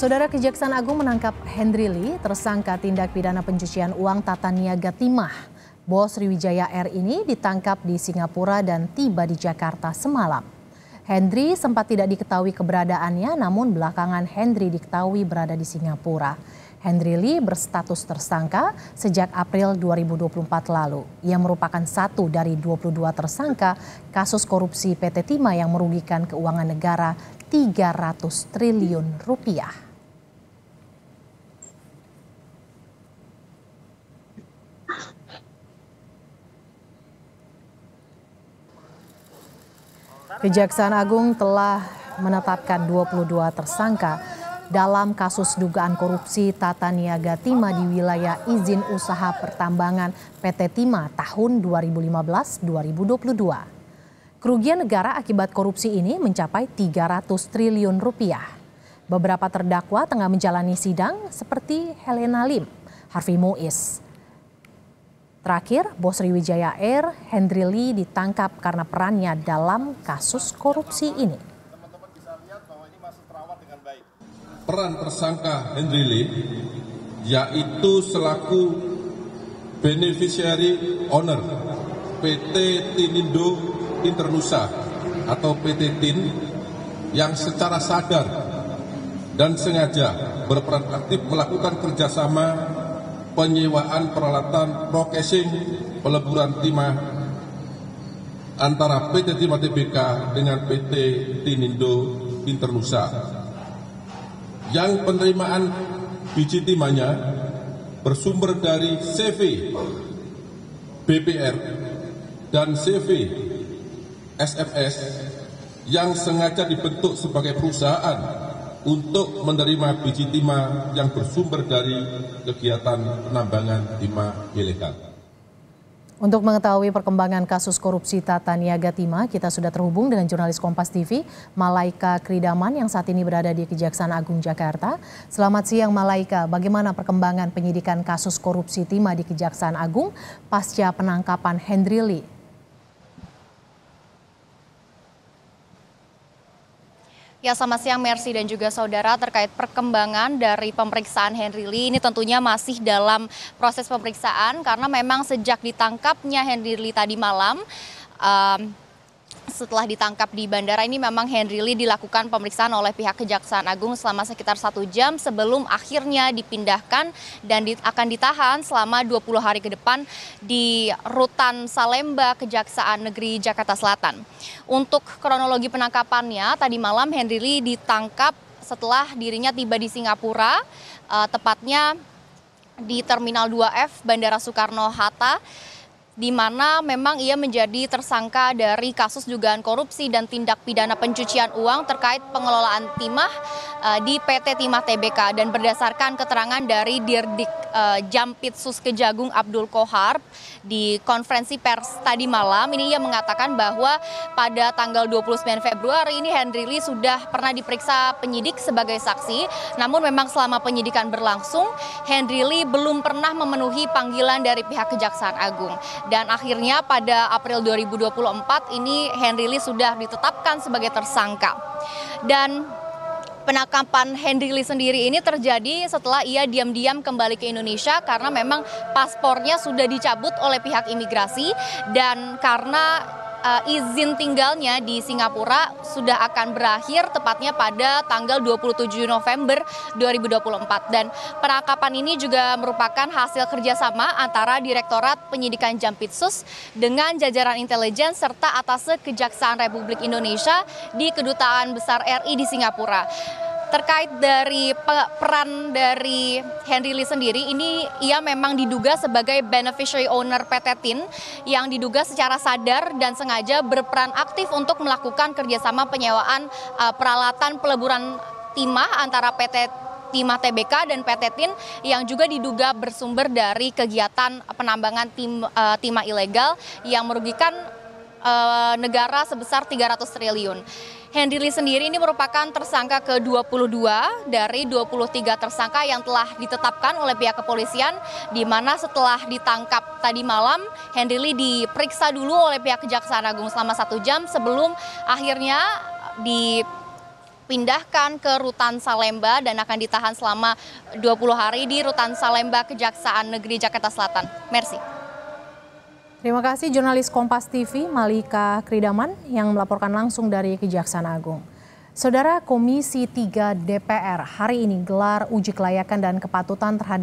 Saudara, Kejaksaan Agung menangkap Henry Lee, tersangka tindak pidana pencucian uang tata niaga timah. Bos Sriwijaya Air ini ditangkap di Singapura dan tiba di Jakarta semalam. Henry sempat tidak diketahui keberadaannya, namun belakangan Henry diketahui berada di Singapura. Henry Lee berstatus tersangka sejak April 2024 lalu. Ia merupakan satu dari 22 tersangka kasus korupsi PT Timah yang merugikan keuangan negara 300 triliun rupiah. Kejaksaan Agung telah menetapkan 22 tersangka dalam kasus dugaan korupsi tata niaga timah di wilayah izin usaha pertambangan PT Timah tahun 2015-2022. Kerugian negara akibat korupsi ini mencapai 300 triliun rupiah. Beberapa terdakwa tengah menjalani sidang seperti Helena Lim, Harvey Muiz. Terakhir, Bos Sriwijaya Air, Henry Lee ditangkap karena perannya dalam kasus korupsi ini. Peran tersangka Henry Lee yaitu selaku beneficiary owner PT Tinindo Internusa atau PT TIN yang secara sadar dan sengaja berperan aktif melakukan kerjasama penyewaan peralatan processing peleburan timah antara PT Timah Tbk dengan PT Tinindo Internusa, yang penerimaan biji timahnya bersumber dari CV BPR dan CV SFS yang sengaja dibentuk sebagai perusahaan untuk menerima biji timah yang bersumber dari kegiatan penambangan timah ilegal. Untuk mengetahui perkembangan kasus korupsi tata niaga timah, kita sudah terhubung dengan jurnalis Kompas TV, Malaika Kridaman yang saat ini berada di Kejaksaan Agung Jakarta. Selamat siang Malaika, bagaimana perkembangan penyidikan kasus korupsi timah di Kejaksaan Agung pasca penangkapan Henry Lee? Ya, selamat siang Mercy dan juga saudara. Terkait perkembangan dari pemeriksaan Henry Lee, ini tentunya masih dalam proses pemeriksaan karena memang sejak ditangkapnya Henry Lee tadi malam, setelah ditangkap di bandara ini memang Henry Lee dilakukan pemeriksaan oleh pihak Kejaksaan Agung selama sekitar 1 jam sebelum akhirnya dipindahkan dan akan ditahan selama 20 hari ke depan di Rutan Salemba Kejaksaan Negeri Jakarta Selatan. Untuk kronologi penangkapannya, tadi malam Henry Lee ditangkap setelah dirinya tiba di Singapura, tepatnya di Terminal 2F Bandara Soekarno-Hatta, di mana memang ia menjadi tersangka dari kasus dugaan korupsi dan tindak pidana pencucian uang terkait pengelolaan timah di PT Timah Tbk. Dan berdasarkan keterangan dari Dirdik Jampitsus Kejagung Abdul Kohar di konferensi pers tadi malam, ini ia mengatakan bahwa pada tanggal 29 Februari ini Henry Lee sudah pernah diperiksa penyidik sebagai saksi, namun memang selama penyidikan berlangsung Henry Lee belum pernah memenuhi panggilan dari pihak Kejaksaan Agung. Dan akhirnya pada April 2024 ini Henry Lee sudah ditetapkan sebagai tersangka. Dan penangkapan Henry Lee sendiri ini terjadi setelah ia diam-diam kembali ke Indonesia karena memang paspornya sudah dicabut oleh pihak imigrasi dan karena izin tinggalnya di Singapura sudah akan berakhir tepatnya pada tanggal 27 November 2024. Dan penangkapan ini juga merupakan hasil kerjasama antara Direktorat Penyidikan Jampitsus dengan jajaran intelijen serta Atase Kejaksaan Republik Indonesia di Kedutaan Besar RI di Singapura. Terkait dari peran dari Henry Lee sendiri, ini ia memang diduga sebagai beneficiary owner PT TIN yang diduga secara sadar dan sengaja berperan aktif untuk melakukan kerjasama penyewaan peralatan peleburan timah antara PT Timah Tbk dan PT TIN yang juga diduga bersumber dari kegiatan penambangan timah ilegal yang merugikan negara sebesar 300 triliun. Henry Lee sendiri ini merupakan tersangka ke-22 dari 23 tersangka yang telah ditetapkan oleh pihak kepolisian, di mana setelah ditangkap tadi malam, Henry Lee diperiksa dulu oleh pihak Kejaksaan Agung selama 1 jam sebelum akhirnya dipindahkan ke Rutan Salemba dan akan ditahan selama 20 hari di Rutan Salemba Kejaksaan Negeri Jakarta Selatan. Mercy. Terima kasih jurnalis Kompas TV Malika Kridaman yang melaporkan langsung dari Kejaksaan Agung. Saudara, Komisi 3 DPR hari ini gelar uji kelayakan dan kepatutan terhadap